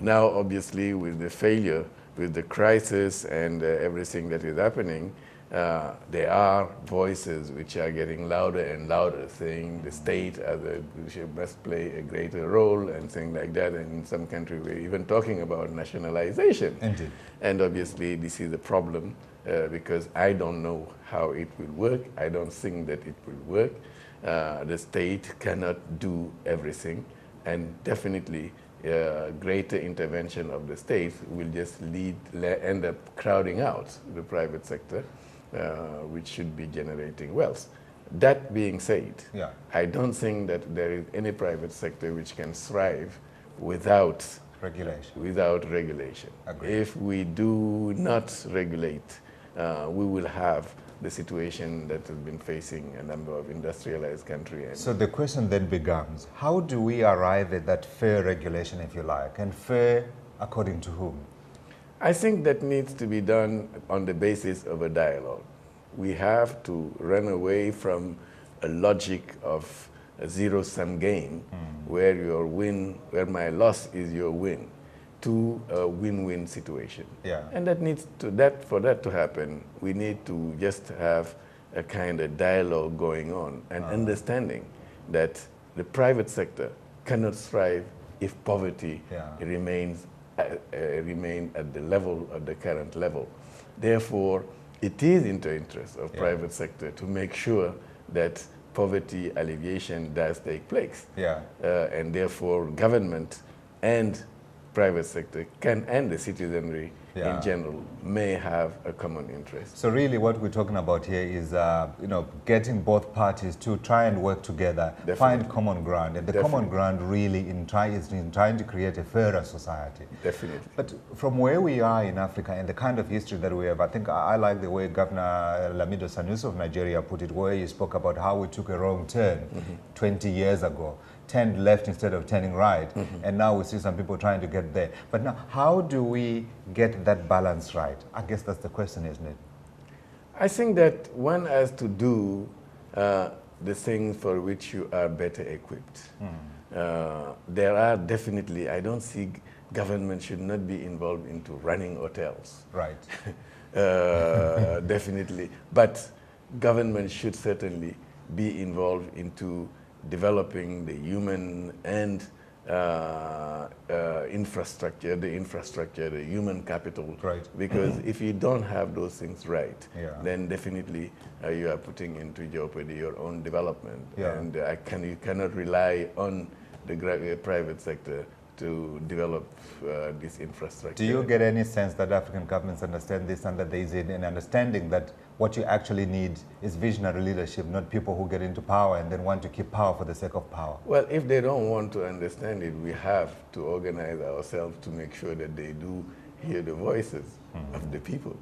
Now, obviously, with the failure, with the crisis and everything that is happening, there are voices which are getting louder and louder, saying the state must play a greater role and things like that. And in some countries, we're even talking about nationalization. Indeed. And obviously, this is a problem because I don't know how it will work. I don't think that it will work. The state cannot do everything, and definitely greater intervention of the state will just end up crowding out the private sector, which should be generating wealth. That being said, yeah, I don't think that there is any private sector which can thrive without regulation. Agreed. If we do not regulate, we will have the situation that has been facing a number of industrialized countries. So the question then becomes, how do we arrive at that fair regulation, if you like, and fair according to whom? I think that needs to be done on the basis of a dialogue. We have to run away from a logic of a zero-sum game where where my loss is your win, to a win-win situation. Yeah. And for that to happen, we need to just have a kind of dialogue going on and understanding that the private sector cannot thrive if poverty remains at the level of the current level. Therefore, it is in the interest of private sector to make sure that poverty alleviation does take place. Yeah. And therefore, government and private sector and the citizenry in general may have a common interest. So really what we're talking about here is getting both parties to try and work together, find common ground, and the common ground really is in trying to create a fairer society. Definitely. But from where we are in Africa and the kind of history that we have, I think I like the way Governor Lamido Sanusi of Nigeria put it, where he spoke about how we took a wrong turn 20 years ago. Turned left instead of turning right, and now we see some people trying to get there. But now, how do we get that balance right? I guess that's the question, isn't it? I think that one has to do the things for which you are better equipped. There are definitely, I don't see government should not be involved into running hotels. Right. Definitely. But government should certainly be involved into developing the human and infrastructure, the human capital. Right. Because if you don't have those things right, then definitely you are putting into jeopardy your own development. And you cannot rely on the private sector to develop this infrastructure. Do you get any sense that African governments understand this and that there is an understanding that what you actually need is visionary leadership, not people who get into power and then want to keep power for the sake of power? Well, if they don't want to understand it, we have to organize ourselves to make sure that they do hear the voices of the people.